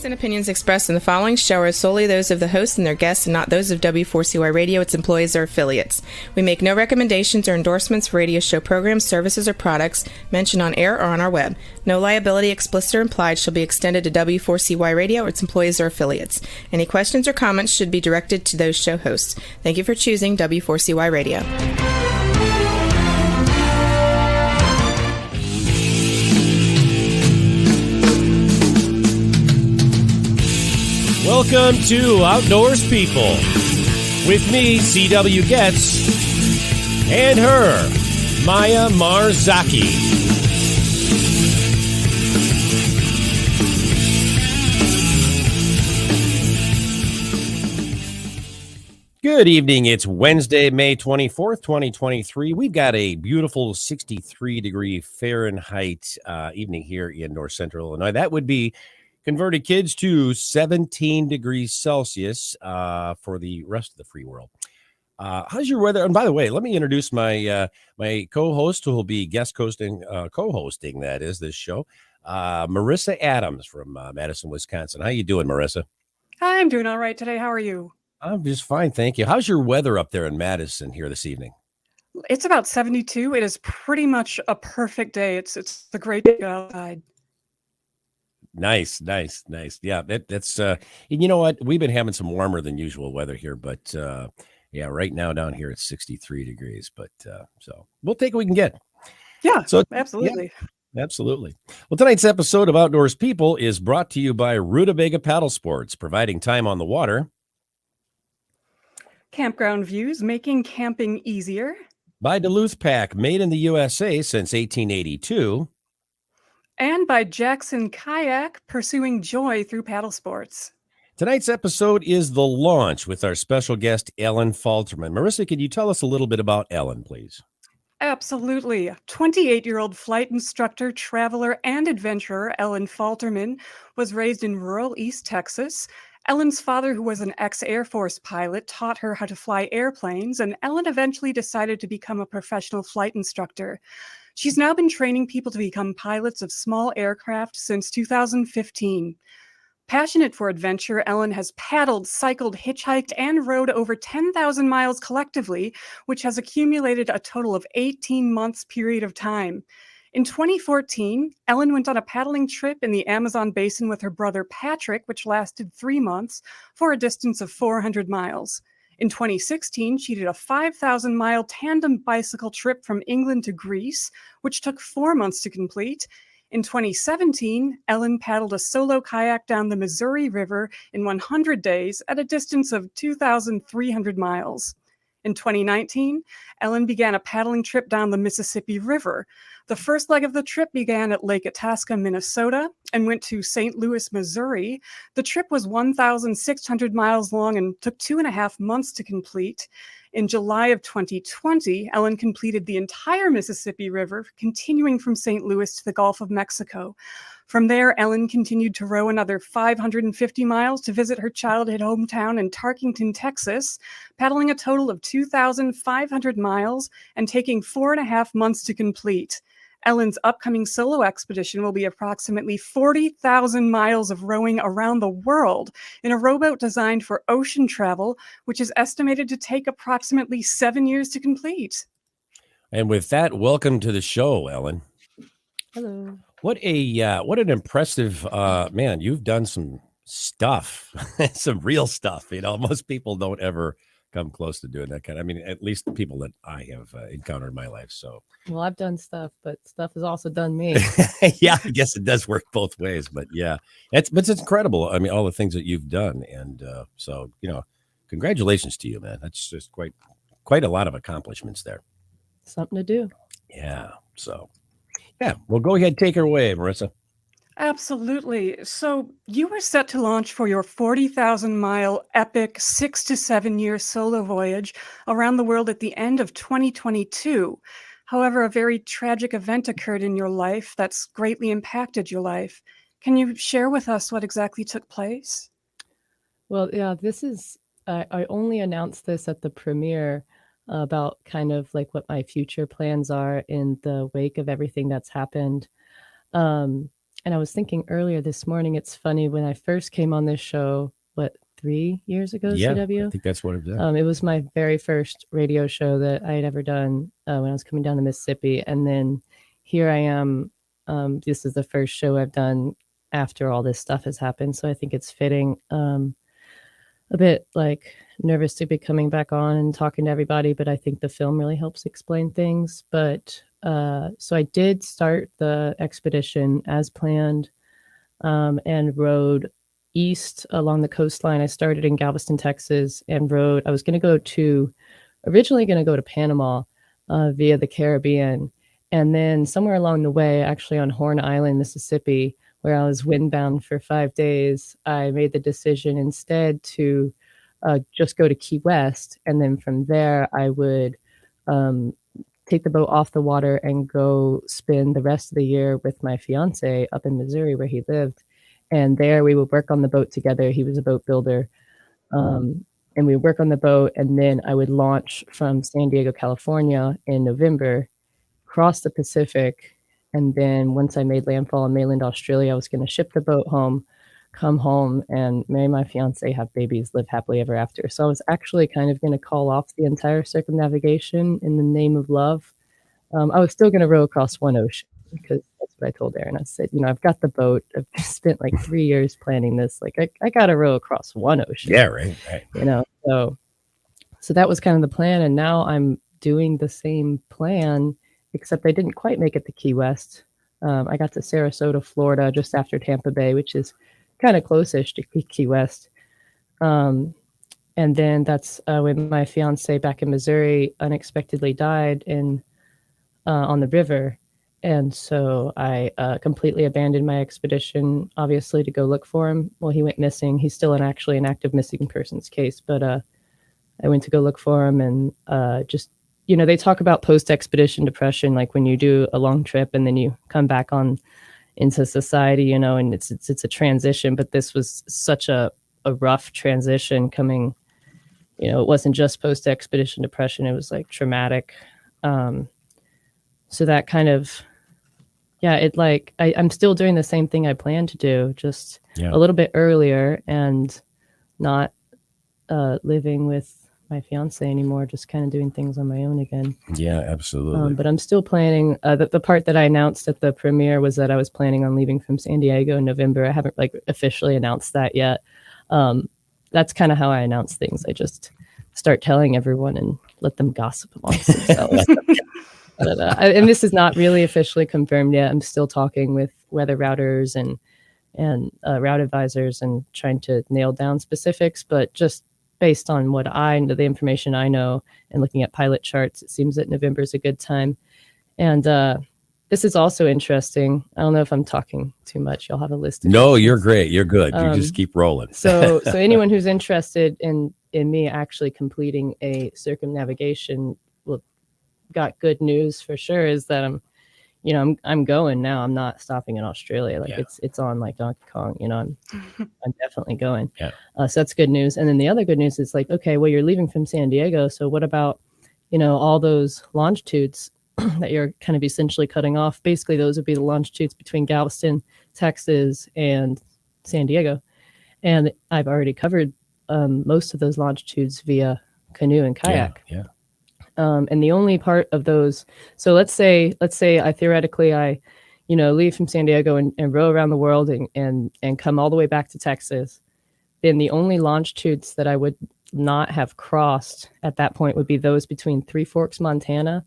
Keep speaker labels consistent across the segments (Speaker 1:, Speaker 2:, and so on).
Speaker 1: views and opinions expressed in the following show are solely those of the host and their guests and not those of W4CY Radio, its employees, or affiliates. We make no recommendations or endorsements for radio show programs, services, or products mentioned on air or on our web. No liability, explicit or implied, shall be extended to W4CY Radio, its employees, or affiliates. Any questions or comments should be directed to those show hosts. Thank you for choosing W4CY Radio.
Speaker 2: Welcome to Outdoors People with me, C.W. Getz, and her, Maya Marzaki. Good evening. It's Wednesday, May 24th, 2023. We've got a beautiful 63-degree Fahrenheit evening here in North Central Illinois. That would be converted kids to 17 degrees Celsius for the rest of the free world. How's your weather? And by the way, let me introduce my my co-host who will be co-hosting that is this show, Marissa Adams from Madison, Wisconsin. How you doing, Marissa?
Speaker 3: I'm doing all right today. How are you?
Speaker 2: I'm just fine, thank you. How's your weather up there in Madison here this evening?
Speaker 3: It's about 72. It is pretty much a perfect day. It's a great day to go outside.
Speaker 2: Nice. Yeah, that's and you know what? We've been having some warmer than usual weather here, but yeah, right now down here it's 63 degrees. But so we'll take what we can get.
Speaker 3: Yeah,
Speaker 2: so
Speaker 3: absolutely.
Speaker 2: Yeah, absolutely. Well, tonight's episode of Outdoors People is brought to you by Rutabaga Paddle Sports, providing time on the water.
Speaker 3: Campground Views, making camping easier.
Speaker 2: By Duluth Pack, made in the USA since 1882.
Speaker 3: And by Jackson Kayak, pursuing joy through paddle sports.
Speaker 2: Tonight's episode is The Launch with our special guest, Ellen Falterman. Marissa, could you tell us a little bit about Ellen, please?
Speaker 3: Absolutely. 28-year-old flight instructor, traveler, and adventurer Ellen Falterman was raised in rural East Texas. Ellen's father, who was an ex-Air Force pilot, taught her how to fly airplanes, and Ellen eventually decided to become a professional flight instructor. She's now been training people to become pilots of small aircraft since 2015. Passionate for adventure, Ellen has paddled, cycled, hitchhiked, and rode over 10,000 miles collectively, which has accumulated a total of 18 months period of time. In 2014, Ellen went on a paddling trip in the Amazon basin with her brother Patrick, which lasted 3 months for a distance of 400 miles. In 2016, she did a 5,000-mile tandem bicycle trip from England to Greece, which took 4 months to complete. In 2017, Ellen paddled a solo kayak down the Missouri River in 100 days at a distance of 2,300 miles. In 2019, Ellen began a paddling trip down the Mississippi River. The first leg of the trip began at Lake Itasca, Minnesota, and went to St. Louis, Missouri. The trip was 1,600 miles long and took 2.5 months to complete. In July of 2020, Ellen completed the entire Mississippi River, continuing from St. Louis to the Gulf of Mexico. From there, Ellen continued to row another 550 miles to visit her childhood hometown in Tarkington, Texas, paddling a total of 2,500 miles and taking 4.5 months to complete. Ellen's upcoming solo expedition will be approximately 40,000 miles of rowing around the world in a rowboat designed for ocean travel, which is estimated to take approximately 7 years to complete.
Speaker 2: And with that, welcome to the show, Ellen.
Speaker 4: Hello.
Speaker 2: What an impressive man. You've done some stuff, some real stuff. You know, most people don't ever come close to doing that kind of, I mean, at least the people that I have encountered in my life. So, well,
Speaker 4: I've done stuff, but stuff has also done me.
Speaker 2: Yeah, I guess it does work both ways, but yeah, it's incredible. I mean, all the things that you've done. And so, you know, congratulations to you, man. That's just quite a lot of accomplishments there.
Speaker 4: Something to do.
Speaker 2: Yeah. So, yeah, well, go ahead. Take her away, Marissa.
Speaker 3: Absolutely. So you were set to launch for your 40,000-mile epic 6 to 7 year solo voyage around the world at the end of 2022. However, a very tragic event occurred in your life that's greatly impacted your life. Can you share with us what exactly took place?
Speaker 4: Well, yeah, this is, I only announced this at the premiere about kind of like what my future plans are in the wake of everything that's happened. And I was thinking earlier this morning, it's funny, when I first came on this show, 3 years ago,
Speaker 2: Yeah,
Speaker 4: CW?
Speaker 2: I think that's what it is.
Speaker 4: It was my very first radio show that I had ever done when I was coming down the Mississippi. And then here I am. This is the first show I've done after all this stuff has happened. So I think it's fitting. A bit like nervous to be coming back on and talking to everybody, but I think the film really helps explain things. But so I did start the expedition as planned, and rode east along the coastline. I started in Galveston, Texas, and rode. I was originally going to go to Panama via the Caribbean. And then somewhere along the way, actually on Horn Island, Mississippi, where I was windbound for 5 days, I made the decision instead to just go to Key West. And then from there, I would take the boat off the water and go spend the rest of the year with my fiance up in Missouri, where he lived. And there we would work on the boat together. He was a boat builder. And we would work on the boat. And then I would launch from San Diego, California in November, cross the Pacific. And then once I made landfall in mainland Australia, I was going to ship the boat home, come home, and marry my fiance, have babies, live happily ever after. So I was actually kind of going to call off the entire circumnavigation in the name of love. I was still going to row across one ocean, because that's what I told Aaron. I said, I've got the boat. I've spent like 3 years planning this. Like, I got to row across one ocean.
Speaker 2: Yeah, right.
Speaker 4: So that was kind of the plan. And now I'm doing the same plan, except I didn't quite make it to Key West. I got to Sarasota, Florida, just after Tampa Bay, which is kind of close-ish to Key West. And then that's when my fiance back in Missouri unexpectedly died on the river. And so I completely abandoned my expedition, obviously, to go look for him. Well, he went missing. He's still actually an active missing persons case, but I went to go look for him, and just, they talk about post-expedition depression, like when you do a long trip and then you come back into society, and it's a transition. But this was such a rough transition coming, it wasn't just post-expedition depression, it was like traumatic. So that kind of, I'm still doing the same thing I planned to do, just a little bit earlier, and not living with my fiance anymore, just kind of doing things on my own again.
Speaker 2: Yeah, absolutely.
Speaker 4: But I'm still planning. The part that I announced at the premiere was that I was planning on leaving from San Diego in November. I haven't officially announced that yet. That's kind of how I announce things. I just start telling everyone and let them gossip amongst themselves. But, and this is not really officially confirmed yet. I'm still talking with weather routers and route advisors and trying to nail down specifics, but just based on what the information I know and looking at pilot charts, it seems that November is a good time. And this is also interesting. I don't know if I'm talking too much. You'll have a list.
Speaker 2: No, you're great. You're good. You just keep rolling.
Speaker 4: So anyone who's interested in me actually completing a circumnavigation, got good news for sure, is that I'm going now. I'm not stopping in Australia. It's on like Donkey Kong, I'm definitely going.
Speaker 2: Yeah.
Speaker 4: So that's good news. And then the other good news is okay, well, you're leaving from San Diego. So what about, all those longitudes that you're kind of essentially cutting off? Basically, those would be the longitudes between Galveston, Texas, and San Diego. And I've already covered most of those longitudes via canoe and kayak.
Speaker 2: Yeah.
Speaker 4: And the only part of those, so let's say I theoretically leave from San Diego and row around the world and come all the way back to Texas. Then the only longitudes that I would not have crossed at that point would be those between Three Forks, Montana,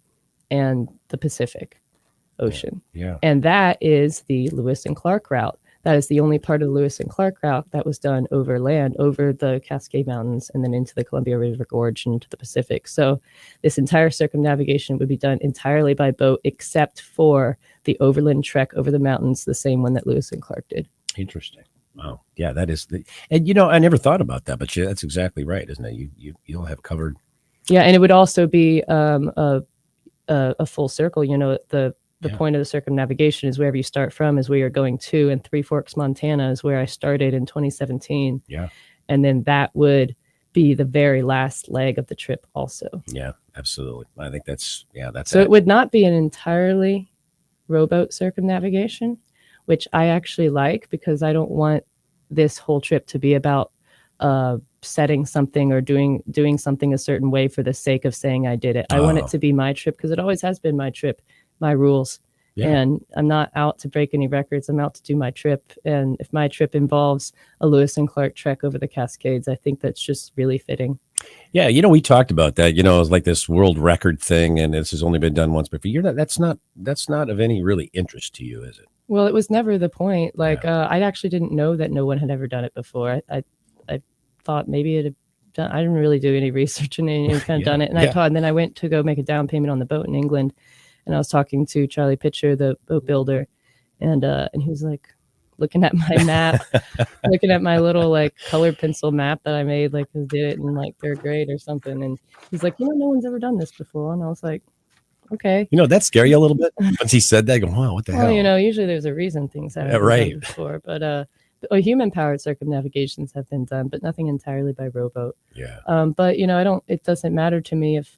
Speaker 4: and the Pacific Ocean.
Speaker 2: Yeah.
Speaker 4: And that is the Lewis and Clark route. That is the only part of the Lewis and Clark route that was done over land, over the Cascade Mountains, and then into the Columbia River Gorge and into the Pacific. So this entire circumnavigation would be done entirely by boat, except for the overland trek over the mountains, the same one that Lewis and Clark did.
Speaker 2: Interesting. Wow. Yeah, that is and I never thought about that, but that's exactly right, isn't it? You'll have covered. Yeah,
Speaker 4: and it would also be a full circle. The point of the circumnavigation is wherever you start from is where you're going to, and Three Forks, Montana is where I started in 2017.
Speaker 2: Yeah.
Speaker 4: And then that would be the very last leg of the trip also.
Speaker 2: Yeah, absolutely. I think that's
Speaker 4: so it would not be an entirely rowboat circumnavigation. which I actually like, because I don't want this whole trip to be about setting something or doing something a certain way for the sake of saying I did it. I want it to be my trip, because it always has been my trip, my rules. Yeah. And I'm not out to break any records. I'm out to do my trip. And if my trip involves a Lewis and Clark trek over the Cascades, I think that's just really fitting.
Speaker 2: Yeah, we talked about that. It was like this world record thing, and this has only been done once before. That's not of any really interest to you, is it?
Speaker 4: Well, it was never the point. Like, I actually didn't know that no one had ever done it before. I thought maybe it had done. I didn't really do any research and anyone kind of done it. And and then I went to go make a down payment on the boat in England, and I was talking to Charlie Pitcher, the boat builder, and he was like looking at my map, looking at my little like colored pencil map that I made, like I did it in like 3rd grade or something. And he's like, no one's ever done this before. And I was like, okay.
Speaker 2: That scared you a little bit once he said that. I go, wow, what the hell?
Speaker 4: Usually there's a reason things haven't been done before, but human-powered circumnavigations have been done, but nothing entirely by rowboat.
Speaker 2: Yeah.
Speaker 4: But it doesn't matter to me if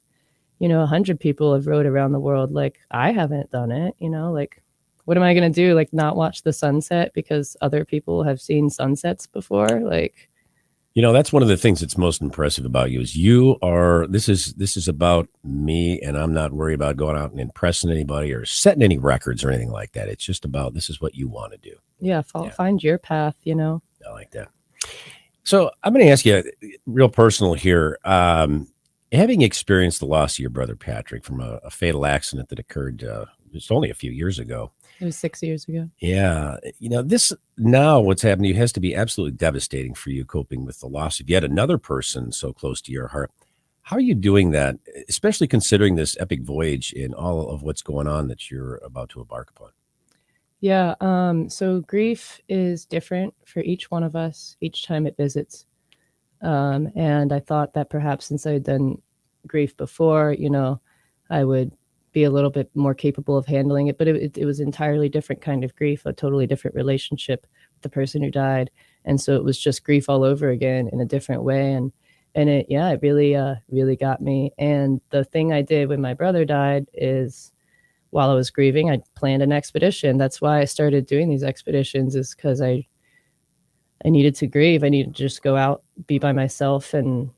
Speaker 4: 100 people have rowed around the world. Like, I haven't done it. Like, what am I going to do? Like, not watch the sunset because other people have seen sunsets before? Like,
Speaker 2: that's one of the things that's most impressive about you is this is about me, and I'm not worried about going out and impressing anybody or setting any records or anything like that. It's just about, this is what you want to do.
Speaker 4: Yeah. Find your path,
Speaker 2: I like that. So I'm going to ask you real personal here. Having experienced the loss of your brother, Patrick, from a fatal accident that occurred just only a few years ago.
Speaker 4: It was 6 years ago.
Speaker 2: Yeah. This now what's happened to you has to be absolutely devastating for you, coping with the loss of yet another person so close to your heart. How are you doing that, especially considering this epic voyage and all of what's going on that you're about to embark upon?
Speaker 4: Yeah. So grief is different for each one of us each time it visits. And I thought that perhaps since I had done grief before, I would be a little bit more capable of handling it, but it was entirely different kind of grief, a totally different relationship with the person who died. And so it was just grief all over again in a different way. And it really got me. And the thing I did when my brother died is, while I was grieving, I planned an expedition. That's why I started doing these expeditions, is because I needed to grieve. I needed to just go out, be by myself, and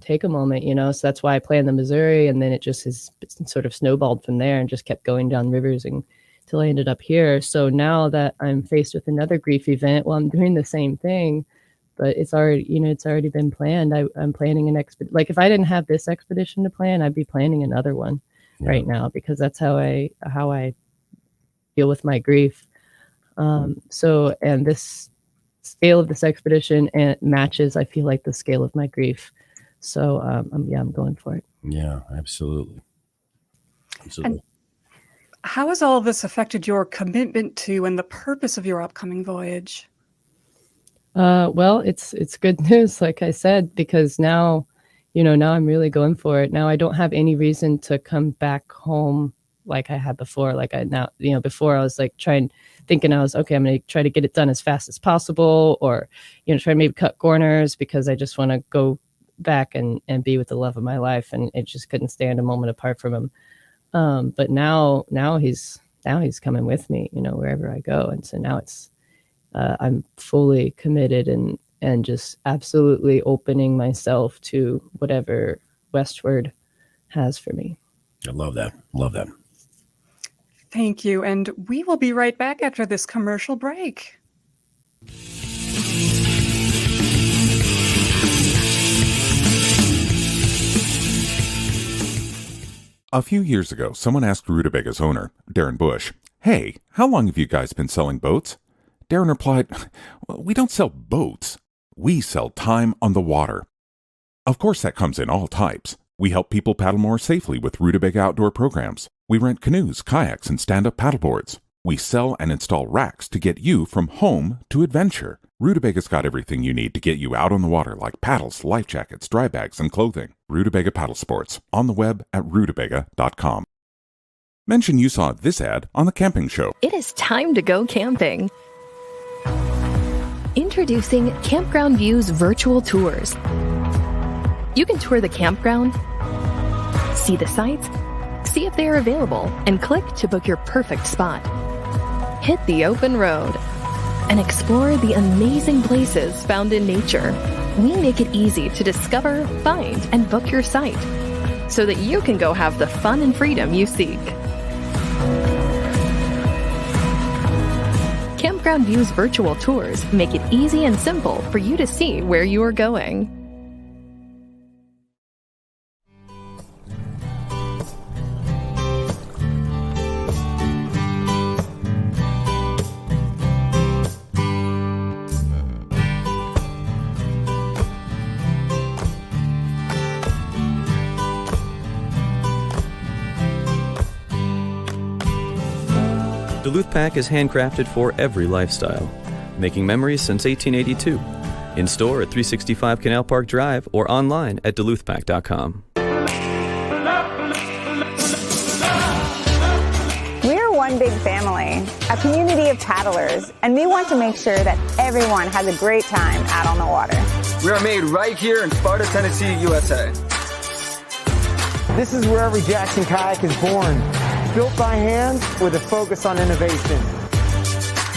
Speaker 4: take a moment, So that's why I planned the Missouri, and then it just has sort of snowballed from there and just kept going down rivers until I ended up here. So now that I'm faced with another grief event, well, I'm doing the same thing, but it's already been planned. I'm planning an expedition. Like, if I didn't have this expedition to plan, I'd be planning another one right now, because that's how I deal with my grief. And this scale of this expedition matches, I feel like, the scale of my grief. So I'm going for it.
Speaker 2: Yeah, absolutely.
Speaker 3: And how has all of this affected your commitment to and the purpose of your upcoming voyage?
Speaker 4: Well, it's good news, like I said, because now I'm really going for it. Now I don't have any reason to come back home like I had before. Like before I was like thinking I was, okay, I'm going to try to get it done as fast as possible, or, try to maybe cut corners because I just want to go back and be with the love of my life. And it just couldn't stand a moment apart from him. But now he's coming with me, wherever I go. And so now I'm fully committed and just absolutely opening myself to whatever Westward has for me.
Speaker 2: I love that. Love that.
Speaker 3: Thank you. And we will be right back after this commercial break.
Speaker 5: A few years ago, someone asked Rutabaga's owner, Darren Bush, "Hey, how long have you guys been selling boats?" Darren replied, "Well, we don't sell boats. We sell time on the water." Of course, that comes in all types. We help people paddle more safely with Rutabaga outdoor programs. We rent canoes, kayaks, and stand-up paddleboards. We sell and install racks to get you from home to adventure. Rutabaga's got everything you need to get you out on the water, like paddles, life jackets, dry bags, and clothing. Rutabaga Paddle Sports, on the web at rutabaga.com. Mention you saw this ad on The Camping Show.
Speaker 6: It is time to go camping. Introducing Campground View's virtual tours. You can tour the campground, see the sites, see if they are available, and click to book your perfect spot. hit the open road and explore the amazing places found in nature. We make it easy to discover, find, and book your site so that you can go have the fun and freedom you seek. Campground View's virtual tours make it easy and simple for you to see where you are going.
Speaker 7: Duluth Pack is handcrafted for every lifestyle, making memories since 1882. In store at 365 Canal Park Drive or online at duluthpack.com.
Speaker 8: We're one big family, a community of paddlers, and we want to make sure that everyone has a great time out on the water.
Speaker 9: We are made right here in Sparta, Tennessee, USA.
Speaker 10: This is where every Jackson kayak is born. Built by hand with a focus on innovation.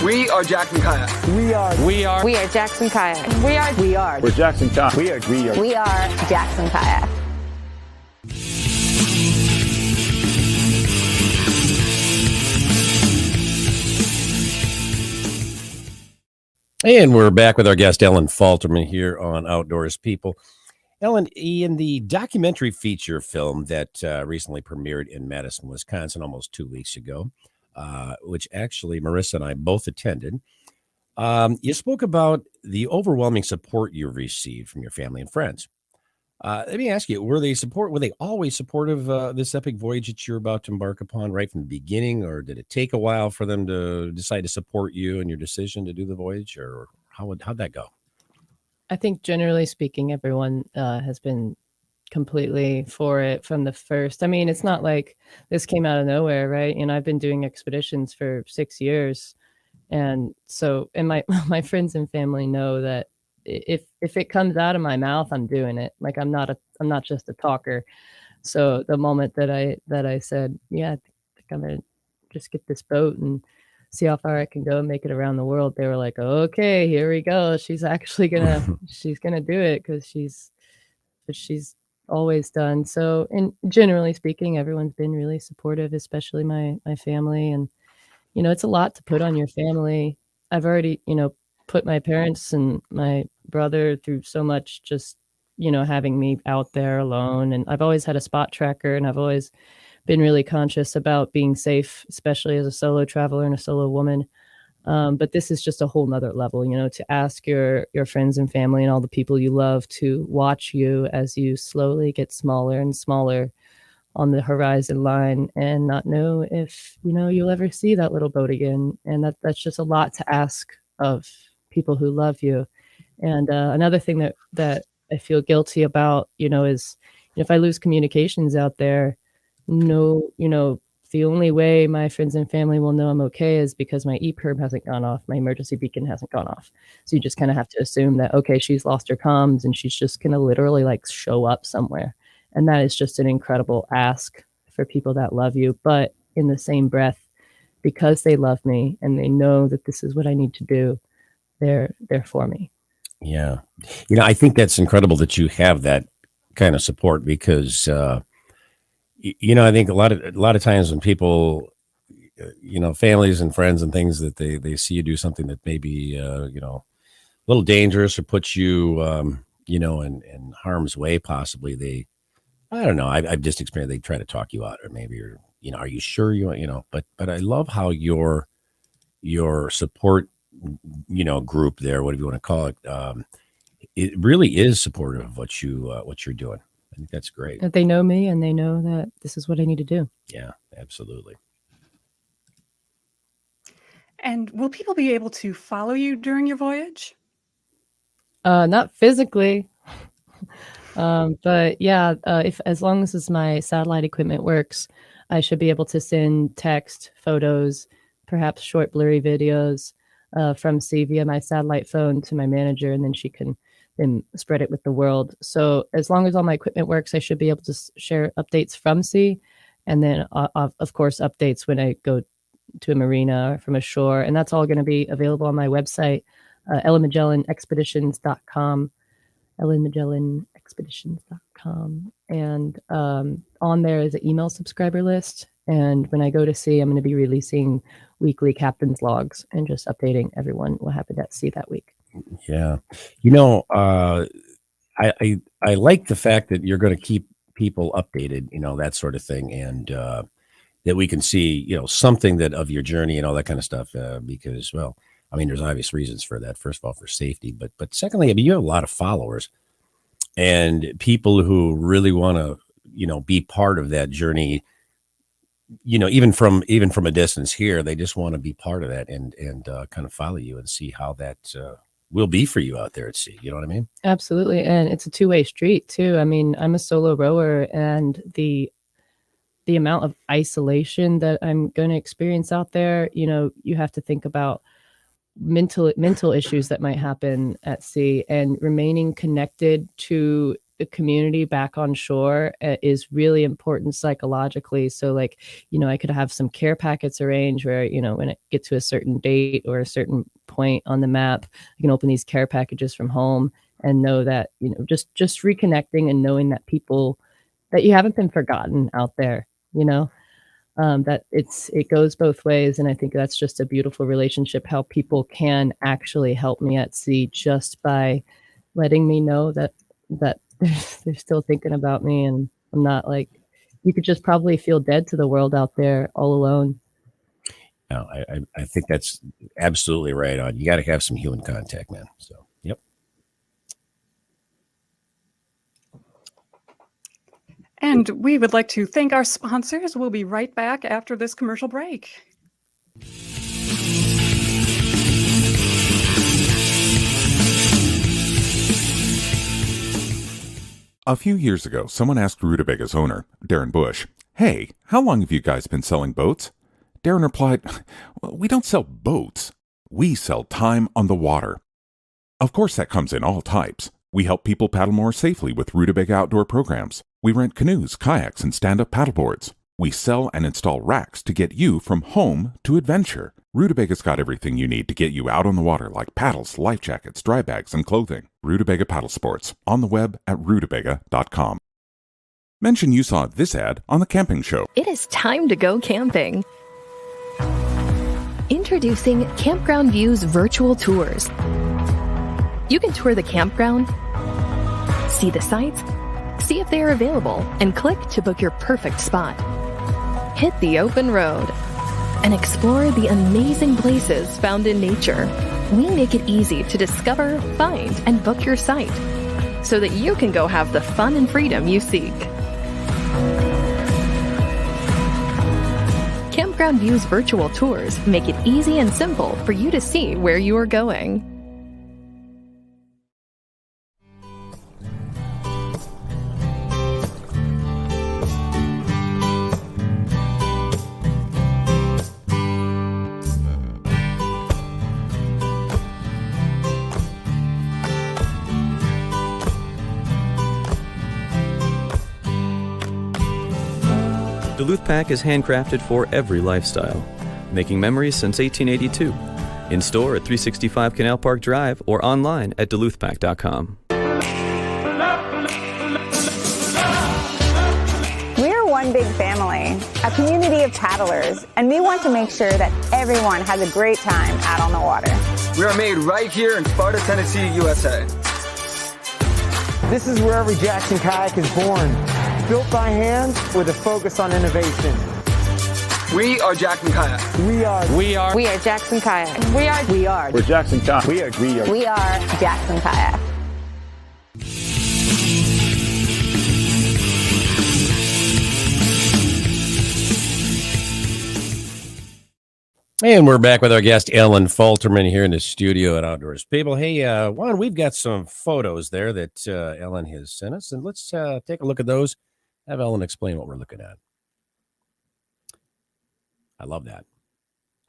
Speaker 9: We are Jackson Kayak.
Speaker 10: We are
Speaker 8: Jackson Kayak.
Speaker 10: We're Jackson Kayak.
Speaker 8: We are Jackson Kayak.
Speaker 2: And we're back with our guest, Ellen Falterman, here on Outdoors People. Ellen, in the documentary feature film that recently premiered in Madison, Wisconsin, almost 2 weeks ago, which actually Marissa and I both attended, you spoke about the overwhelming support you received from your family and friends. Let me ask you, were they always supportive of this epic voyage that you're about to embark upon right from the beginning, or did it take a while for them to decide to support you and your decision to do the voyage, or how'd that go?
Speaker 4: I think generally speaking, everyone has been completely for it from the first. I mean, it's not like this came out of nowhere, right? You know, I've been doing expeditions for 6 years. And so, and my friends and family know that if it comes out of my mouth, I'm doing it. Like I'm not just a talker. So the moment that I said, yeah, I think I'm gonna just get this boat and see how far I can go and make it around the world, they were like, okay, here we go. She's actually she's gonna do it, because she's always done. So, and generally speaking, everyone's been really supportive, especially my family. And you know, it's a lot to put on your family. I've already, put my parents and my brother through so much, just, having me out there alone. And I've always had a spot tracker, and I've always been really conscious about being safe, especially as a solo traveler and a solo woman. But this is just a whole nother level, to ask your friends and family and all the people you love to watch you as you slowly get smaller and smaller on the horizon line, and not know if, you'll ever see that little boat again. And that's just a lot to ask of people who love you. And another thing that I feel guilty about, is if I lose communications out there, the only way my friends and family will know I'm okay is because my EPIRB hasn't gone off, my emergency beacon hasn't gone off. So you just kind of have to assume that, okay, she's lost her comms and she's just going to literally show up somewhere. And that is just an incredible ask for people that love you. But in the same breath, because they love me and they know that this is what I need to do, they're for me.
Speaker 2: Yeah. I think that's incredible that you have that kind of support, because, I think a lot of times when people, families and friends and things, that they see you do something that may be, a little dangerous or puts you, in harm's way, possibly, I don't know. I've just experienced they try to talk you out, or maybe, are you sure but I love how your support, group there, whatever you want to call it, it really is supportive of what you're doing. I think that's great.
Speaker 4: That they know me and they know that this is what I need to do.
Speaker 2: Yeah, absolutely.
Speaker 3: And will people be able to follow you during your voyage?
Speaker 4: Not physically. But yeah, if as long as my satellite equipment works, I should be able to send text, photos, perhaps short blurry videos from sea via my satellite phone to my manager, and then she can then spread it with the world. So as long as all my equipment works, I should be able to share updates from sea, and then of course updates when I go to a marina or from a shore. And that's all going to be available on my website, ellenmagellanexpeditions.com, ellenmagellanexpeditions.com. And on there is an email subscriber list. And when I go to sea, I'm going to be releasing weekly captain's logs and just updating everyone what happened at sea that week.
Speaker 2: Yeah. I like the fact that you're going to keep people updated, that sort of thing. And that we can see, something that of your journey and all that kind of stuff. Because, well, I mean, there's obvious reasons for that. First of all, for safety, but secondly, I mean, you have a lot of followers and people who really want to, be part of that journey. Even from a distance here, they just want to be part of that and kind of follow you and see how that will be for you out there at sea. You know what I mean?
Speaker 4: Absolutely. And it's a two-way street too. I mean, I'm a solo rower, and the amount of isolation that I'm going to experience out there, you have to think about mental issues that might happen at sea, and remaining connected to the community back on shore is really important psychologically. So I could have some care packets arranged where, when it gets to a certain date or a certain point on the map, I can open these care packages from home and know that, just reconnecting and knowing that people, that you haven't been forgotten out there, that it goes both ways. And I think that's just a beautiful relationship, how people can actually help me at sea just by letting me know that they're still thinking about me, and I'm not you could just probably feel dead to the world out there all alone.
Speaker 2: No, I think that's absolutely right on. You got to have some human contact, man. So, yep.
Speaker 3: And we would like to thank our sponsors. We'll be right back after this commercial break.
Speaker 5: A few years ago, someone asked Rutabaga's owner, Darren Bush, "Hey, how long have you guys been selling boats?" Darren replied, "Well, we don't sell boats. We sell time on the water." Of course, that comes in all types. We help people paddle more safely with Rutabaga outdoor programs. We rent canoes, kayaks, and stand-up paddleboards. We sell and install racks to get you from home to adventure. Rutubaga's got everything you need to get you out on the water, like paddles, life jackets, dry bags, and clothing. Rutabaga Paddle Sports, on the web at rutabaga.com. Mention you saw this ad on The Camping Show.
Speaker 6: It is time to go camping. Introducing Campground View's virtual tours. You can tour the campground, see the sites, see if they are available, and click to book your perfect spot. Hit the open road and explore the amazing places found in nature. We make it easy to discover, find, and book your site so that you can go have the fun and freedom you seek. Campground View's virtual tours make it easy and simple for you to see where you are going.
Speaker 7: Duluth Pack is handcrafted for every lifestyle, making memories since 1882. In store at 365 Canal Park Drive or online at duluthpack.com.
Speaker 8: We're one big family, a community of paddlers, and we want to make sure that everyone has a great time out on the water.
Speaker 9: We are made right here in Sparta, Tennessee, USA.
Speaker 10: This is where every Jackson kayak is born, built by hand with a focus on innovation.
Speaker 9: We are Jackson Kayak.
Speaker 10: We are
Speaker 8: Jackson Kayak.
Speaker 11: We're Jackson Kayak.
Speaker 8: We are Jackson Kayak.
Speaker 2: And we're back with our guest, Ellen Falterman, here in the studio at Outdoors People. Hey, Juan, we've got some photos there that Ellen has sent us, and let's take a look at those. Have Ellen explain what we're looking at. I love that.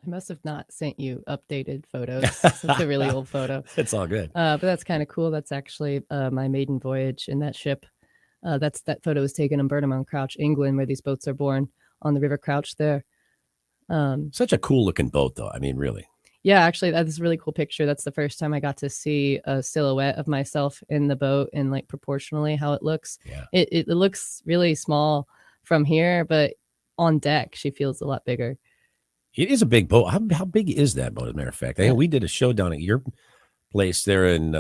Speaker 4: I must have not sent you updated photos. It's a really old photo.
Speaker 2: It's all good.
Speaker 4: But that's kind of cool. That's actually my maiden voyage in that ship. That photo was taken in Burnham on Crouch, England, where these boats are born on the River Crouch there.
Speaker 2: Such a cool looking boat, though. I mean, really.
Speaker 4: Yeah, actually, that's a really cool picture. That's the first time I got to see a silhouette of myself in the boat and like proportionally how it looks.
Speaker 2: Yeah.
Speaker 4: It looks really small from here, but on deck, she feels a lot bigger.
Speaker 2: It is a big boat. How big is that boat, as a matter of fact? I know we did a show down at your place there in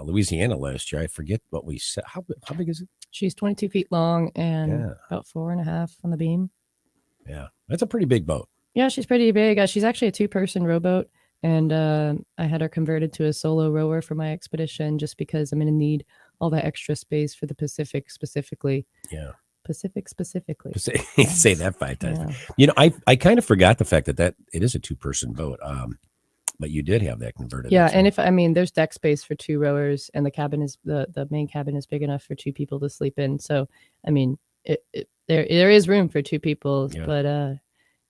Speaker 2: Louisiana last year. I forget what we said. How big is it?
Speaker 4: She's 22 feet long and about 4.5 on the beam.
Speaker 2: Yeah, that's a pretty big boat.
Speaker 4: Yeah, she's pretty big. She's actually a 2-person rowboat, and I had her converted to a solo rower for my expedition just because I'm going to need all that extra space for the Pacific specifically.
Speaker 2: Yeah.
Speaker 4: Pacific specifically.
Speaker 2: Say that 5 times.
Speaker 4: Yeah.
Speaker 2: You know, I kind of forgot the fact that it is a 2-person boat. But you did have that converted.
Speaker 4: Yeah, and there's deck space for 2 rowers, and the cabin is the main cabin is big enough for 2 people to sleep in. So I mean, there is room for 2 people, but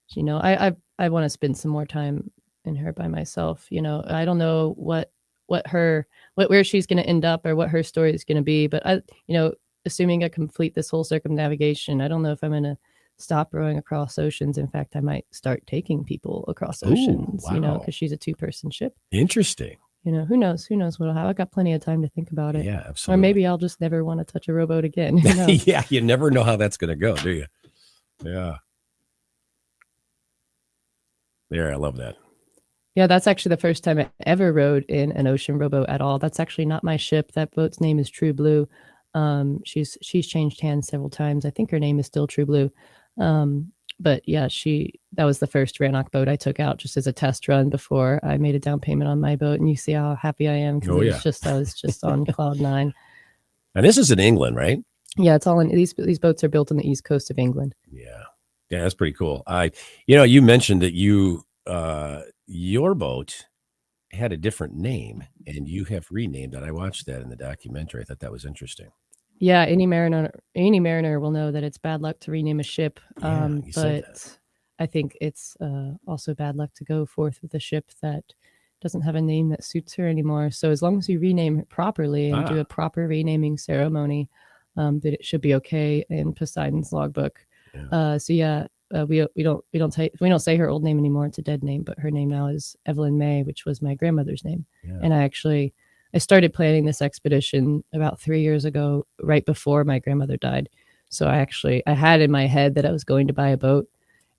Speaker 4: you know, I want to spend some more time in her by myself. You know, I don't know where she's going to end up or what her story is going to be, but assuming I complete this whole circumnavigation, I don't know if I'm going to stop rowing across oceans. In fact, I might start taking people across oceans,
Speaker 2: wow.
Speaker 4: You know, because she's a 2-person ship.
Speaker 2: Interesting.
Speaker 4: You know, who knows what'll happen. I've got plenty of time to think about it.
Speaker 2: Yeah, absolutely.
Speaker 4: Or maybe I'll just never want to touch a rowboat again. Who knows?
Speaker 2: Yeah, you never know how that's going to go, do you? Yeah. There, I love that.
Speaker 4: Yeah, that's actually the first time I ever rowed in an ocean rowboat at all. That's actually not my ship. That boat's name is True Blue. She's changed hands several times. I think her name is still True Blue. But yeah, that was the first Rannoch boat I took out just as a test run before I made a down payment on my boat. And you see how happy I am because I was just on cloud 9.
Speaker 2: And this is in England, right?
Speaker 4: Yeah, it's all in these boats are built on the east coast of England.
Speaker 2: Yeah, that's pretty cool. You mentioned that your boat had a different name and you have renamed that. I watched that in the documentary. I thought that was interesting.
Speaker 4: Yeah, any mariner will know that it's bad luck to rename a ship. But I think it's also bad luck to go forth with a ship that doesn't have a name that suits her anymore. So as long as you rename it properly and do a proper renaming ceremony, that it should be okay in Poseidon's logbook. Yeah. We don't say her old name anymore. It's a dead name, but her name now is Evelyn May, which was my grandmother's name. Yeah. And I started planning this expedition about 3 years ago, right before my grandmother died. So I had in my head that I was going to buy a boat.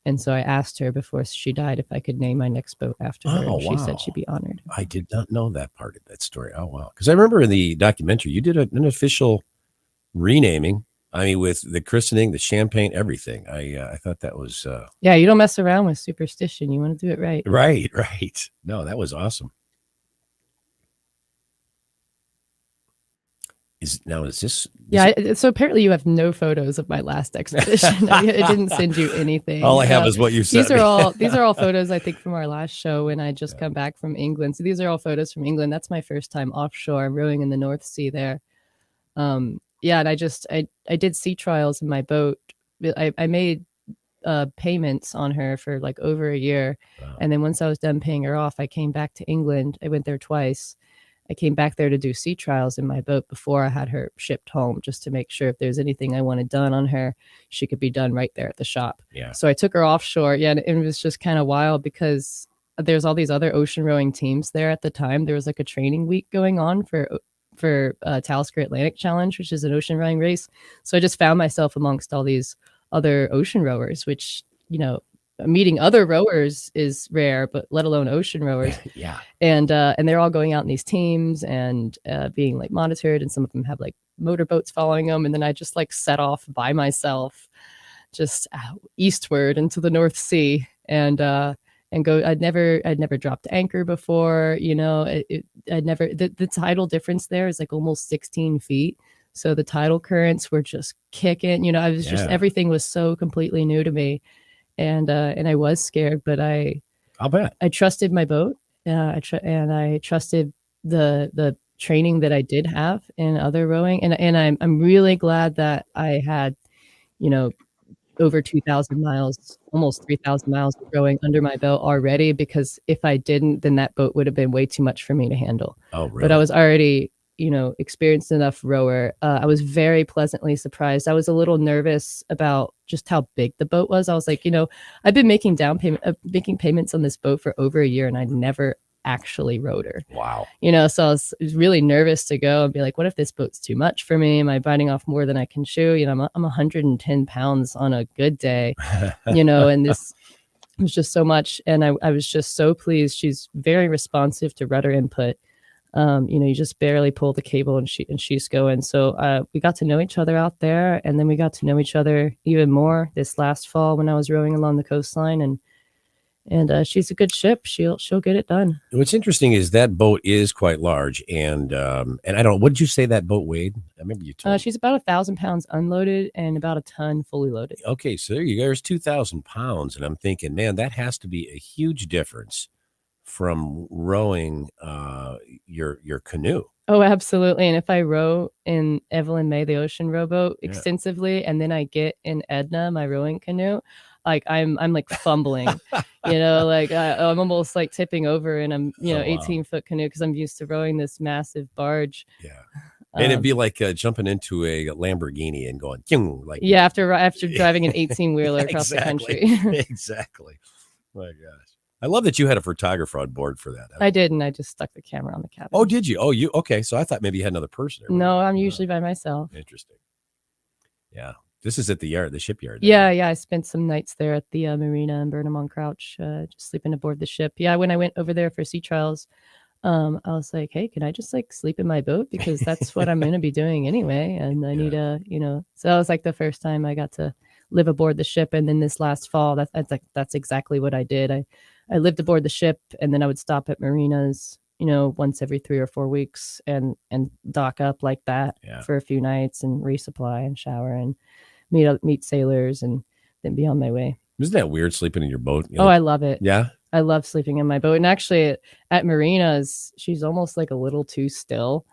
Speaker 4: And so I asked her before she died if I could name my next boat after her. And she said she'd be honored.
Speaker 2: I did not know that part of that story. Oh, wow. Because I remember in the documentary, you did an official renaming. I mean, with the christening, the champagne, everything. I thought that was...
Speaker 4: Yeah, you don't mess around with superstition. You want to do it right.
Speaker 2: Right. No, that was awesome. Is this?
Speaker 4: Yeah, so apparently you have no photos of my last expedition. I didn't send you anything.
Speaker 2: All I have is what you said.
Speaker 4: These are all photos, I think, from our last show when I just come back from England. So these are all photos from England. That's my first time offshore. I'm rowing in the North Sea there. And I did sea trials in my boat. I made payments on her for like over a year. Wow. And then once I was done paying her off, I came back to England. I went there twice. I came back there to do sea trials in my boat before I had her shipped home, just to make sure if there's anything I wanted done on her, she could be done right there at the shop. Yeah. So I took her offshore. Yeah. And it was just kind of wild because there's all these other ocean rowing teams there at the time. There was like a training week going on for Talisker Atlantic Challenge, which is an ocean rowing race. So I just found myself amongst all these other ocean rowers, which, meeting other rowers is rare, but let alone ocean rowers.
Speaker 2: Yeah.
Speaker 4: And they're all going out in these teams and being like monitored, and some of them have like motorboats following them. And then I just like set off by myself, just eastward into the North Sea and go. I'd never dropped anchor before, the tidal difference there is like almost 16 feet. So the tidal currents were just kicking, I was just, everything was so completely new to me. And I was scared, but
Speaker 2: I'll bet
Speaker 4: I trusted my boat. And I trusted the training that I did have in other rowing. And I'm really glad that I had, over 2,000 miles, almost 3,000 miles of rowing under my belt already, because if I didn't, then that boat would have been way too much for me to handle.
Speaker 2: Oh, really?
Speaker 4: But I was already experienced enough rower. I was very pleasantly surprised. I was a little nervous about just how big the boat was. I was like, I've been making making payments on this boat for over a year, and I'd never actually rowed her.
Speaker 2: Wow.
Speaker 4: So I was really nervous to go and be like, what if this boat's too much for me? Am I biting off more than I can chew? I'm 110 pounds on a good day, and this was just so much. And I was just so pleased. She's very responsive to rudder input. You just barely pull the cable and she's going. So we got to know each other out there, and then we got to know each other even more this last fall when I was rowing along the coastline. And she's a good ship. She'll get it done.
Speaker 2: What's interesting is that boat is quite large, and I don't know, what did you say that boat weighed? I remember you told me.
Speaker 4: She's about 1,000 pounds unloaded and about a ton fully loaded.
Speaker 2: Okay, so there you go. There's 2,000 pounds, and I'm thinking, man, that has to be a huge difference from rowing your canoe.
Speaker 4: Oh, absolutely. And if I row in Evelyn May, the ocean rowboat, extensively, and then I get in Edna, my rowing canoe, like I'm like fumbling, like I'm almost like tipping over, and I'm 18-foot canoe because I'm used to rowing this massive barge.
Speaker 2: Yeah. And it'd be like jumping into a Lamborghini and going, like
Speaker 4: after driving an 18-wheeler across the country.
Speaker 2: Exactly. My gosh. I love that you had a photographer on board for that.
Speaker 4: I didn't. I just stuck the camera on the cabin.
Speaker 2: Oh, did you? Oh, you okay? So I thought maybe you had another person.
Speaker 4: No, I'm usually by myself.
Speaker 2: Interesting. Yeah. This is at the shipyard.
Speaker 4: Yeah. I spent some nights there at the marina in Burnham-on-Crouch, just sleeping aboard the ship. Yeah, when I went over there for sea trials, I was like, hey, can I just like sleep in my boat? Because that's what I'm going to be doing anyway. And I need so that was like the first time I got to live aboard the ship. And then this last fall, that's exactly what I did. I lived aboard the ship, and then I would stop at marinas, once every 3 or 4 weeks and dock up like that for a few nights and resupply and shower and meet sailors and then be on my way.
Speaker 2: Isn't that weird sleeping in your boat?
Speaker 4: I love it.
Speaker 2: Yeah.
Speaker 4: I love sleeping in my boat. And actually at marinas, she's almost like a little too still.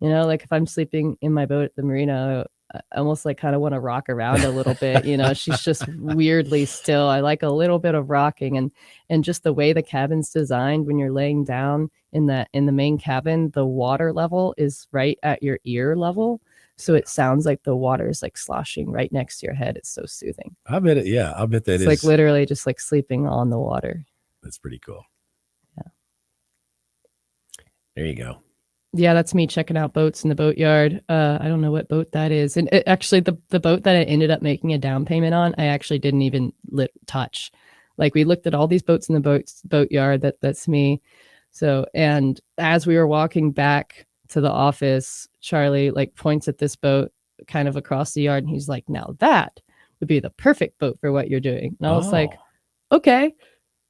Speaker 4: Like if I'm sleeping in my boat at the marina, I almost like kind of want to rock around a little bit. She's just weirdly still. I like a little bit of rocking, and just the way the cabin's designed, when you're laying down in the main cabin, the water level is right at your ear level. So it sounds like the water is like sloshing right next to your head. It's so soothing.
Speaker 2: I bet it. Yeah. I bet that
Speaker 4: it's
Speaker 2: is
Speaker 4: like literally just like sleeping on the water.
Speaker 2: That's pretty cool.
Speaker 4: Yeah.
Speaker 2: There you go.
Speaker 4: Yeah, that's me checking out boats in the boatyard. I don't know what boat that is. And actually, the boat that I ended up making a down payment on, I actually didn't even touch. Like we looked at all these boats in the boatyard. That's me. So, and as we were walking back to the office, Charlie like points at this boat kind of across the yard, and he's like, "Now that would be the perfect boat for what you're doing." And I was like, "Okay."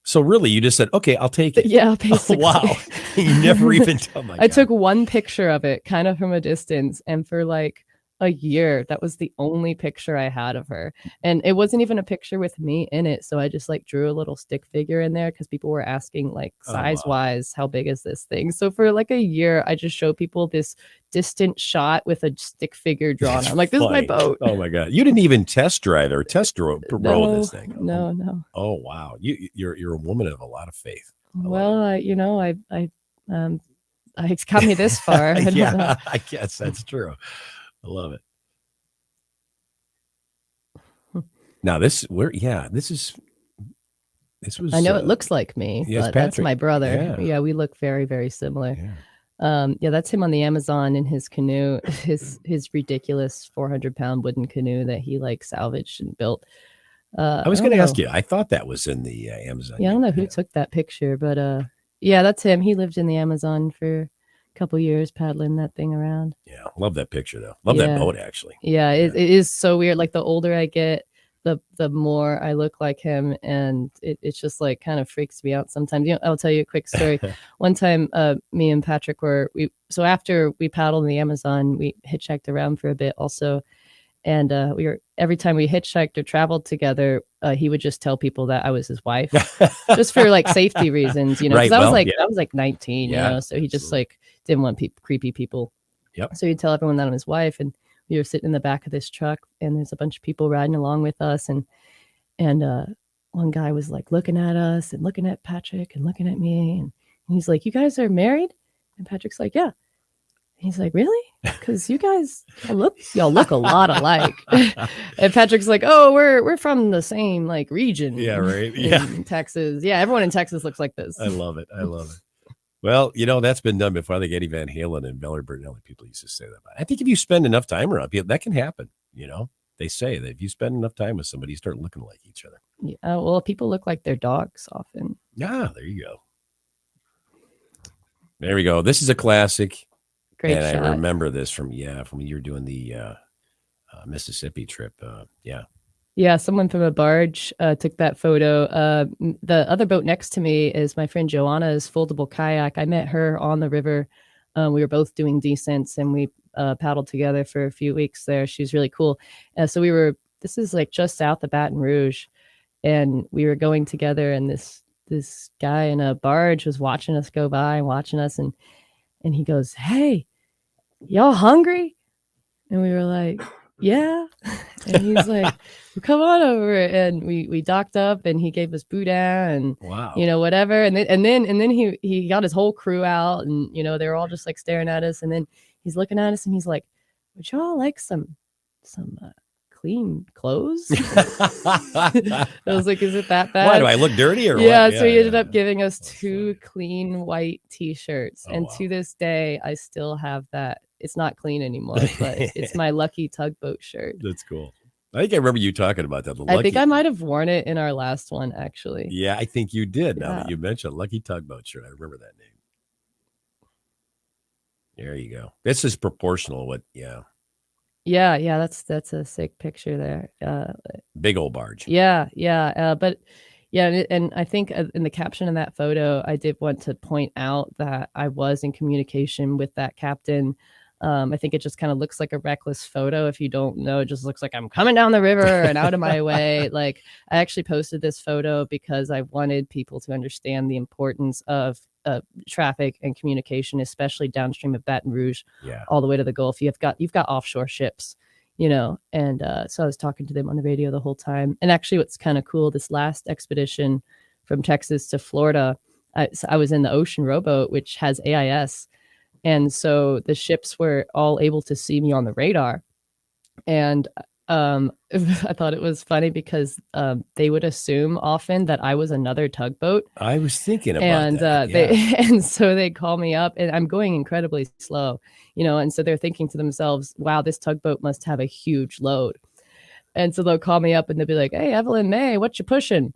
Speaker 2: So really, you just said, "Okay, I'll take it."
Speaker 4: Yeah, basically.
Speaker 2: Oh, wow. You never even tell my
Speaker 4: I took one picture of it kind of from a distance, and for like a year, that was the only picture I had of her. And it wasn't even a picture with me in it. So I just like drew a little stick figure in there because people were asking like size wise, how big is this thing? So for like a year, I just show people this distant shot with a stick figure drawn. I'm like, this is my boat.
Speaker 2: Oh my God. You didn't even test drive or row this thing.
Speaker 4: No.
Speaker 2: Oh, wow. You're a woman of a lot of faith.
Speaker 4: It's got me this far.
Speaker 2: Yeah, I guess that's true. I love it. Now this was.
Speaker 4: I know it looks like me, but that's my brother. Yeah, we look very, very similar. Yeah. That's him on the Amazon in his canoe, his ridiculous 400-pound wooden canoe that he like salvaged and built.
Speaker 2: I was going to ask you. I thought that was in the Amazon.
Speaker 4: Yeah, I don't know who took that picture, but yeah, that's him. He lived in the Amazon for couple years paddling that thing around.
Speaker 2: Yeah, love that picture though. Love that boat actually.
Speaker 4: Yeah, it is so weird. Like the older I get, the more I look like him, and it's just like kind of freaks me out sometimes. I'll tell you a quick story. One time, me and Patrick so after we paddled in the Amazon, we hitchhiked around for a bit also, and every time we hitchhiked or traveled together, he would just tell people that I was his wife, just for like safety reasons, Because
Speaker 2: right,
Speaker 4: I was like 19, so he just
Speaker 2: absolutely.
Speaker 4: like didn't want creepy people.
Speaker 2: Yep.
Speaker 4: So he'd tell everyone that I'm his wife, and we were sitting in the back of this truck, and there's a bunch of people riding along with us, and one guy was like looking at us and looking at Patrick and looking at me, and he's like, "You guys are married?" And Patrick's like, "Yeah." He's like, really? Because you guys y'all look a lot alike. And Patrick's like, oh, we're from the same like region.
Speaker 2: Yeah, right.
Speaker 4: In Texas. Yeah, everyone in Texas looks like this.
Speaker 2: I love it. Well, that's been done before. I think Eddie Van Halen and Valerie Bertinelli, people used to say that. I think if you spend enough time around people, that can happen. They say that if you spend enough time with somebody, you start looking like each other.
Speaker 4: Yeah, well, people look like their dogs often.
Speaker 2: Yeah, there you go. There we go. This is a classic.
Speaker 4: Great
Speaker 2: and
Speaker 4: shot.
Speaker 2: I remember this from when you were doing the Mississippi trip.
Speaker 4: Yeah, someone from a barge took that photo. The other boat next to me is my friend Joanna's foldable kayak. I met her on the river. We were both doing descents, and we paddled together for a few weeks there. She's really cool. So this is like just south of Baton Rouge, and we were going together, and this guy in a barge was watching us go by and watching us, and he goes, "Hey, y'all hungry?" And we were like, "Yeah." And he's like, well, "Come on over." And we docked up, and he gave us boudin and
Speaker 2: wow,
Speaker 4: whatever. And then he got his whole crew out, and they were all just like staring at us. And then he's looking at us, and he's like, "Would y'all like some clean clothes?" I was like, "Is it that bad?
Speaker 2: Why do I look dirty or
Speaker 4: yeah,
Speaker 2: what?"
Speaker 4: So he ended up giving us 2 clean white t-shirts.
Speaker 2: Oh,
Speaker 4: and
Speaker 2: wow.
Speaker 4: To this day, I still have that. It's not clean anymore, but it's my Lucky Tugboat shirt.
Speaker 2: That's cool. I think I remember you talking about that.
Speaker 4: I think I might have worn it in our last one, actually.
Speaker 2: Yeah, I think you did. Now
Speaker 4: Yeah.
Speaker 2: that you mentioned Lucky Tugboat shirt, I remember that name. There you go. This is proportional. Yeah.
Speaker 4: That's a sick picture there.
Speaker 2: Big old barge.
Speaker 4: But and I think in the caption of that photo, I did want to point out that I was in communication with that captain. I think it just kind of looks like a reckless photo. If you don't know, it just looks like I'm coming down the river and out of my way. Like, I actually posted this photo because I wanted people to understand the importance of traffic and communication, especially downstream of Baton Rouge, all the way to the Gulf. You've got offshore ships, and so I was talking to them on the radio the whole time. And actually, what's kind of cool, this last expedition from Texas to Florida, I was in the ocean rowboat, which has AIS. And so the ships were all able to see me on the radar. And I thought it was funny because they would assume often that I was another tugboat.
Speaker 2: I was thinking about that.
Speaker 4: And so they call me up, and I'm going incredibly slow, and so they're thinking to themselves, wow, this tugboat must have a huge load. And so they'll call me up and they'll be like, "Hey, Evelyn May, what you pushing?"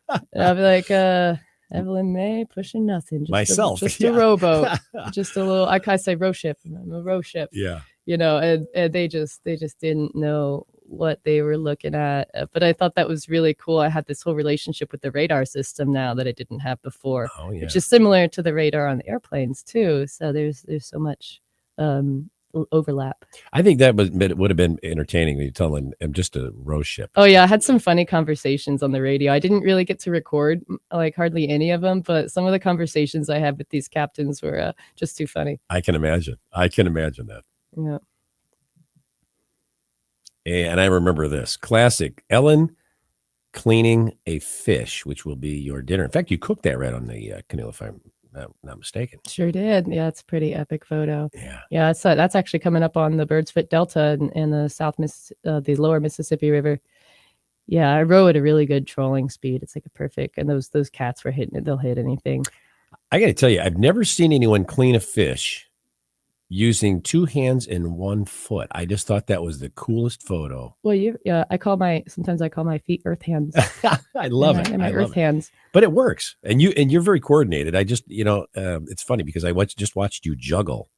Speaker 4: And I'll be like, "Evelyn May, pushing nothing. Just
Speaker 2: Myself.
Speaker 4: Just a rowboat. Just a little," I say row ship. I'm a row ship.
Speaker 2: Yeah.
Speaker 4: And they just didn't know what they were looking at. But I thought that was really cool. I had this whole relationship with the radar system now that I didn't have before, which is similar to the radar on the airplanes too. So there's so much overlap.
Speaker 2: I think it would have been entertaining when you tell them I'm just a row ship.
Speaker 4: Oh yeah, I had some funny conversations on the radio. I didn't really get to record like hardly any of them, but some of the conversations I had with these captains were just too funny.
Speaker 2: I can imagine that.
Speaker 4: Yeah.
Speaker 2: And I remember this classic Ellen cleaning a fish, which will be your dinner. In fact, you cooked that right on the canoe, if I'm not mistaken.
Speaker 4: Sure did. Yeah, it's a pretty epic photo.
Speaker 2: Yeah,
Speaker 4: that's actually coming up on the Bird's Foot Delta in the the lower Mississippi River. Yeah, I row at a really good trolling speed. It's like a perfect, and those cats were hitting it. They'll hit anything.
Speaker 2: I got to tell you, I've never seen anyone clean a fish using 2 hands and 1 foot. I just thought that was the coolest photo.
Speaker 4: Well, sometimes I call my feet earth hands.
Speaker 2: I love it.
Speaker 4: My earth hands.
Speaker 2: But it works. And you're very coordinated. I just, it's funny because I just watched you juggle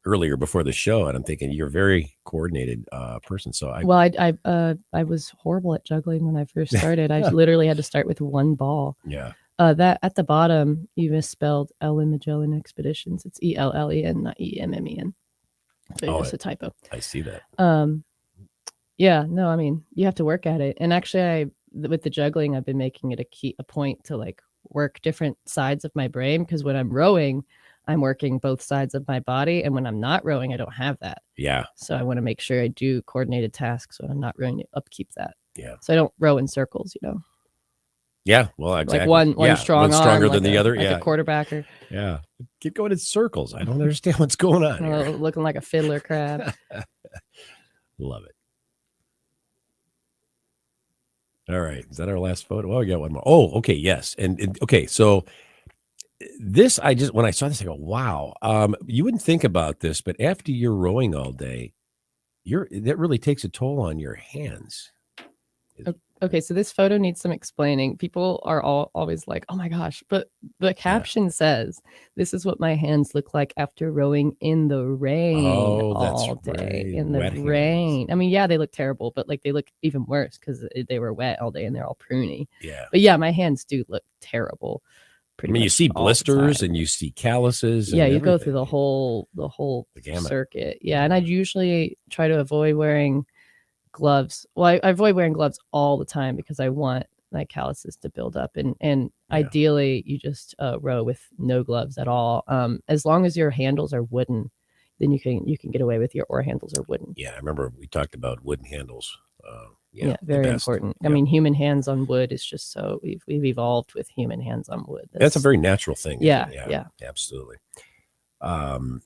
Speaker 2: earlier before the show, and I'm thinking you're a very coordinated person. So I
Speaker 4: was horrible at juggling when I first started. I literally had to start with 1 ball.
Speaker 2: Yeah.
Speaker 4: That at the bottom, you misspelled Ellen Magellan Expeditions. It's ELLEN, not EMMEN. So it's just a typo.
Speaker 2: I see that.
Speaker 4: Yeah, no, I mean, you have to work at it. And actually, with the juggling, I've been making it a point to like work different sides of my brain, because when I'm rowing, I'm working both sides of my body, and when I'm not rowing, I don't have that.
Speaker 2: Yeah.
Speaker 4: So I want to make sure I do coordinated tasks when I'm not rowing to upkeep that.
Speaker 2: Yeah.
Speaker 4: So I don't row in circles,
Speaker 2: Yeah, well, exactly.
Speaker 4: Like one strong
Speaker 2: one's stronger
Speaker 4: arm,
Speaker 2: than the other.
Speaker 4: like
Speaker 2: Yeah,
Speaker 4: a quarterbacker.
Speaker 2: yeah. Keep going in circles. I don't understand what's going on here.
Speaker 4: Looking like a fiddler crab.
Speaker 2: Love it. All right, is that our last photo? Oh, we got one more. Oh, okay, yes, and okay, so this when I saw this, I go, wow. You wouldn't think about this, but after you're rowing all day, that really takes a toll on your hands.
Speaker 4: Okay, so this photo needs some explaining. People are always like, "Oh my gosh!" But the caption says, "This is what my hands look like after rowing in the rain all day
Speaker 2: right.
Speaker 4: in the
Speaker 2: Wet
Speaker 4: rain."
Speaker 2: hands.
Speaker 4: I mean, yeah, they look terrible, but like they look even worse because they were wet all day and they're all pruny.
Speaker 2: Yeah,
Speaker 4: But yeah, my hands do look terrible.
Speaker 2: I mean, you
Speaker 4: much
Speaker 2: see
Speaker 4: all the
Speaker 2: blisters
Speaker 4: time.
Speaker 2: and you see calluses.
Speaker 4: Yeah,
Speaker 2: and
Speaker 4: you go
Speaker 2: everything.
Speaker 4: through the whole
Speaker 2: gamut.
Speaker 4: circuit. Yeah, and I usually try to avoid wearing gloves. Well, I avoid wearing gloves all the time because I want my calluses to build up, and ideally you just row with no gloves at all. As long as your handles are wooden, then you can get away with your oar handles are wooden.
Speaker 2: Yeah, I remember we talked about wooden handles.
Speaker 4: Yeah, very important. I mean, human hands on wood is just so we've evolved with human hands on wood.
Speaker 2: That's a very natural thing.
Speaker 4: Yeah,
Speaker 2: yeah, absolutely. And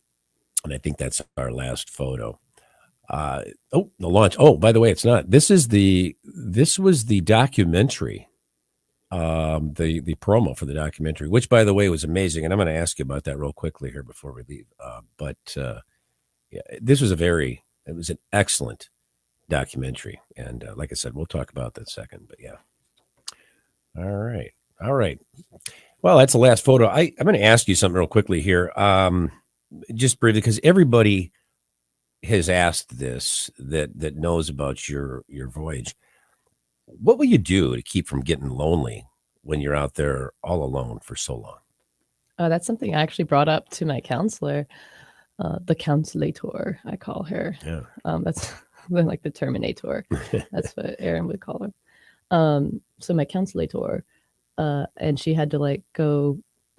Speaker 2: I think that's our last photo. The launch. Oh, by the way, it's not. This was the documentary, the promo for the documentary, which, by the way, was amazing. And I'm going to ask you about that real quickly here before we leave. Yeah, this was it was an excellent documentary. And like I said, we'll talk about that second. But yeah. All right. Well, that's the last photo. I'm going to ask you something real quickly here, just briefly, because everybody has asked this that knows about your voyage. What will you do to keep from getting lonely when you're out there all alone for so long?
Speaker 4: That's something I actually brought up to my counselor, the counselator, I call her.
Speaker 2: Yeah.
Speaker 4: That's like the Terminator. That's what Aaron would call her. So my counselator, and she had to like go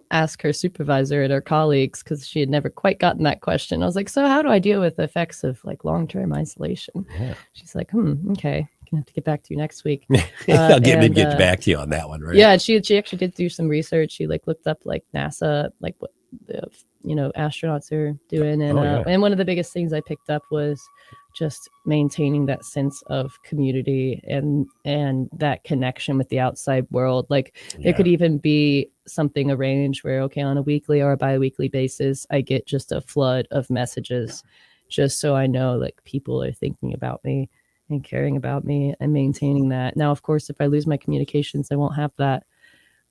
Speaker 4: ask her supervisor and her colleagues because she had never quite gotten that question. I was like, so how do I deal with the effects of like long-term isolation?
Speaker 2: Yeah.
Speaker 4: She's like, okay, gonna have to get back to you next week.
Speaker 2: I'll get back to you on that one, right?
Speaker 4: Yeah, she actually did do some research. She like looked up like NASA, like what the astronauts are doing, and and one of the biggest things I picked up was just maintaining that sense of community and that connection with the outside world. Like there could even be something arranged where, okay, on a weekly or a bi-weekly basis, I get just a flood of messages just so I know like people are thinking about me and caring about me and maintaining that. Now, of course, if I lose my communications, I won't have that.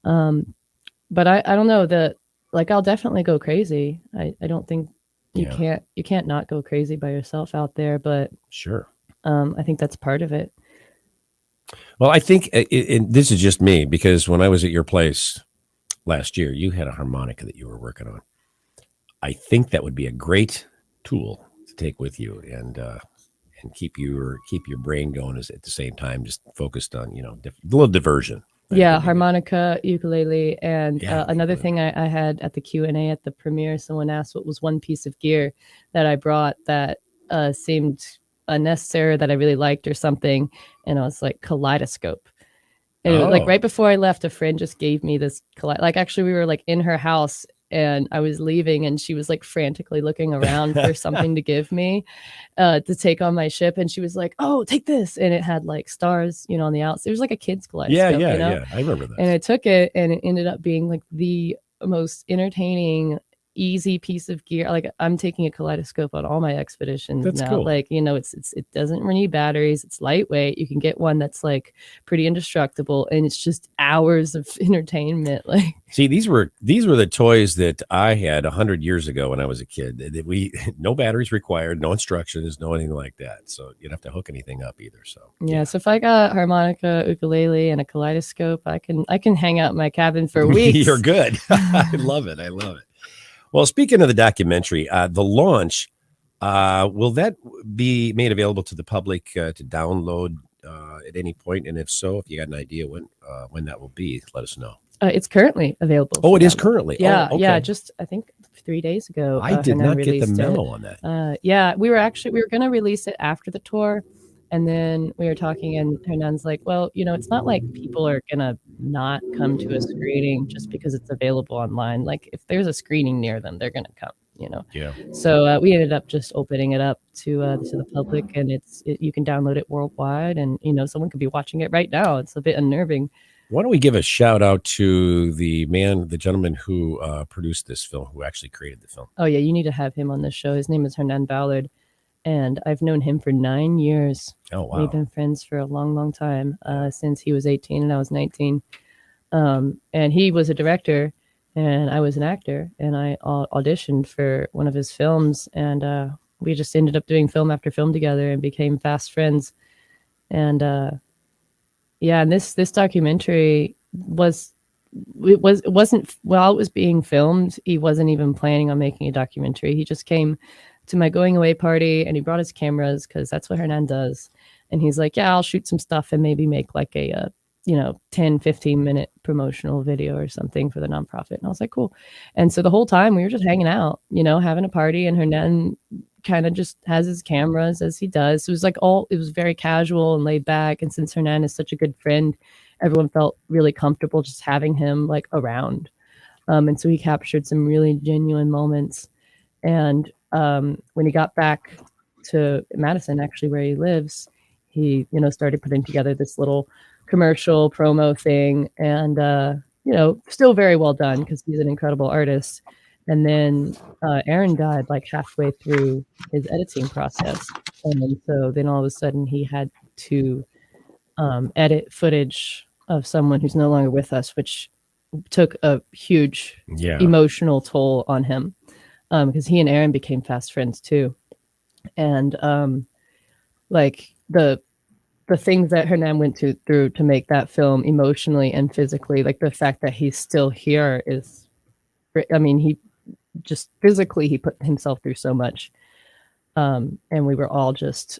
Speaker 4: But I don't know that, like, I'll definitely go crazy. I don't think you can't not go crazy by yourself out there, but
Speaker 2: sure.
Speaker 4: I think that's part of it.
Speaker 2: Well, I think this is just me, because when I was at your place last year, you had a harmonica that you were working on. I think that would be a great tool to take with you and keep your brain going at the same time, just focused on, a little diversion.
Speaker 4: Yeah, harmonica, ukulele, and another thing I had at the Q&A at the premiere, someone asked what was one piece of gear that I brought that seemed unnecessary that I really liked or something, and I was like, kaleidoscope. And it was, like, right before I left, a friend just gave me this like, actually we were like in her house and I was leaving and she was like frantically looking around for something to give me to take on my ship, and she was like, oh, take this, and it had like stars on the outside. It was like a kid's kaleidoscope.
Speaker 2: Yeah, I remember that.
Speaker 4: And I took it and it ended up being like the most entertaining, easy piece of gear. Like, I'm taking a kaleidoscope on all my expeditions.
Speaker 2: That's
Speaker 4: now.
Speaker 2: cool.
Speaker 4: Like, it doesn't need batteries. It's lightweight. You can get one that's like pretty indestructible, and it's just hours of entertainment. Like,
Speaker 2: see, these were the toys that I had 100 years ago when I was a kid. No batteries required, no instructions, no anything like that. So you don't have to hook anything up either. So
Speaker 4: yeah. So if I got harmonica, ukulele, and a kaleidoscope, I can hang out in my cabin for weeks.
Speaker 2: You're good. I love it. Well, speaking of the documentary, the launch, will that be made available to the public to download at any point? And if so, if you got an idea when that will be, let us know.
Speaker 4: It's currently available.
Speaker 2: Oh, it is currently.
Speaker 4: Yeah,
Speaker 2: okay.
Speaker 4: yeah. Just I think 3 days ago.
Speaker 2: I did not get the memo on that.
Speaker 4: Yeah, we were going to release it after the tour, And then we were talking, and Hernan's like, well, it's not like people are going to not come to a screening just because it's available online. Like, if there's a screening near them, they're going to come,
Speaker 2: Yeah.
Speaker 4: So we ended up just opening it up to the public, and you can download it worldwide, and, someone could be watching it right now. It's a bit unnerving.
Speaker 2: Why don't we give a shout out to the gentleman who produced this film, who actually created the film?
Speaker 4: Oh, yeah, you need to have him on this show. His name is Hernan Ballard. And I've known him for 9 years.
Speaker 2: Oh, wow.
Speaker 4: We've been friends for a long, long time, since he was 18 and I was 19. And he was a director and I was an actor. And I auditioned for one of his films. And we just ended up doing film after film together and became fast friends. And and this documentary wasn't while it was being filmed, he wasn't even planning on making a documentary. He just came to my going away party and he brought his cameras because that's what Hernan does. And he's like, yeah, I'll shoot some stuff and maybe make like a 10, 15 minute promotional video or something for the nonprofit. And I was like, cool. And so the whole time we were just hanging out, having a party, and Hernan kind of just has his cameras as he does. So it was very casual and laid back. And since Hernan is such a good friend, everyone felt really comfortable just having him like around. And so he captured some really genuine moments. And when he got back to Madison, actually where he lives, he, started putting together this little commercial promo thing, and, still very well done because he's an incredible artist. And then Aaron died like halfway through his editing process. And so then all of a sudden he had to edit footage of someone who's no longer with us, which took a huge emotional toll on him. Because he and Aaron became fast friends too. And like the things that Hernan went through to make that film emotionally and physically, like the fact that he's still here is, he just physically, he put himself through so much. And we were all just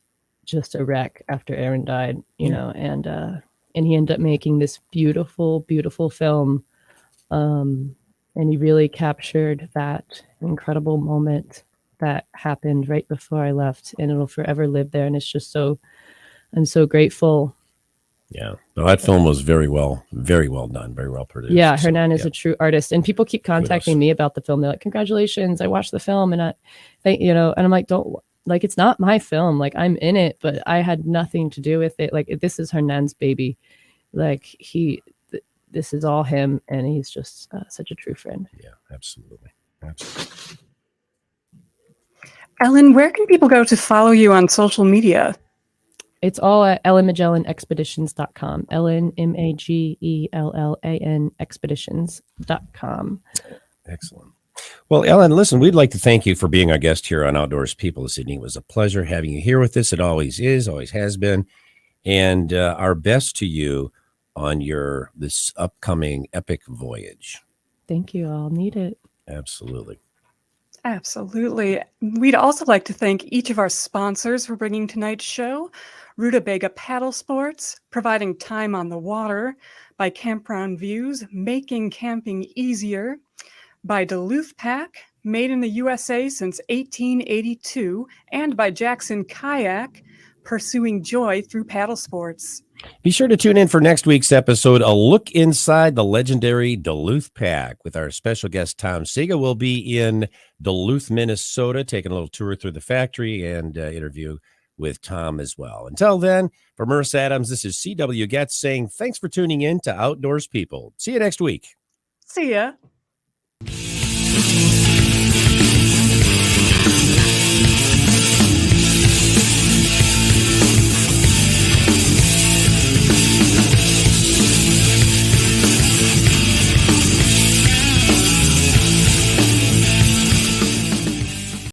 Speaker 4: a wreck after Aaron died, and he ended up making this beautiful, beautiful film. And he really captured that incredible moment that happened right before I left, and it'll forever live there. And it's just I'm so grateful.
Speaker 2: Yeah. Well, that film was very well done, very well produced.
Speaker 4: Yeah. Hernan is a true artist, and people keep contacting me about the film. They're like, congratulations, I watched the film. And and I'm like, it's not my film. Like, I'm in it, but I had nothing to do with it. Like, this is Hernan's baby. Like, this is all him, and he's just such a true friend.
Speaker 2: Yeah, absolutely.
Speaker 3: Ellen, where can people go to follow you on social media?
Speaker 4: It's all at ellenmagellanexpeditions.com. Ellen, Magellan expeditions.com.
Speaker 2: Excellent. Well, Ellen, listen, we'd like to thank you for being our guest here on Outdoors People this evening. It was a pleasure having you here with us. It always is, always has been. And our best to you on this upcoming epic voyage.
Speaker 4: Thank you. I'll need it.
Speaker 2: Absolutely.
Speaker 3: Absolutely. We'd also like to thank each of our sponsors for bringing tonight's show. Rutabaga Paddle Sports, providing time on the water. By Campground Views, making camping easier. By Duluth Pack, made in the USA since 1882. And by Jackson Kayak, pursuing joy through paddle sports.
Speaker 2: Be sure to tune in for next week's episode, a look inside the legendary Duluth Pack with our special guest, Tom Siga. We'll be in Duluth, Minnesota, taking a little tour through the factory and interview with Tom as well. Until then, for Merce Adams, this is C.W. Getz saying thanks for tuning in to Outdoors People. See you next week.
Speaker 3: See ya.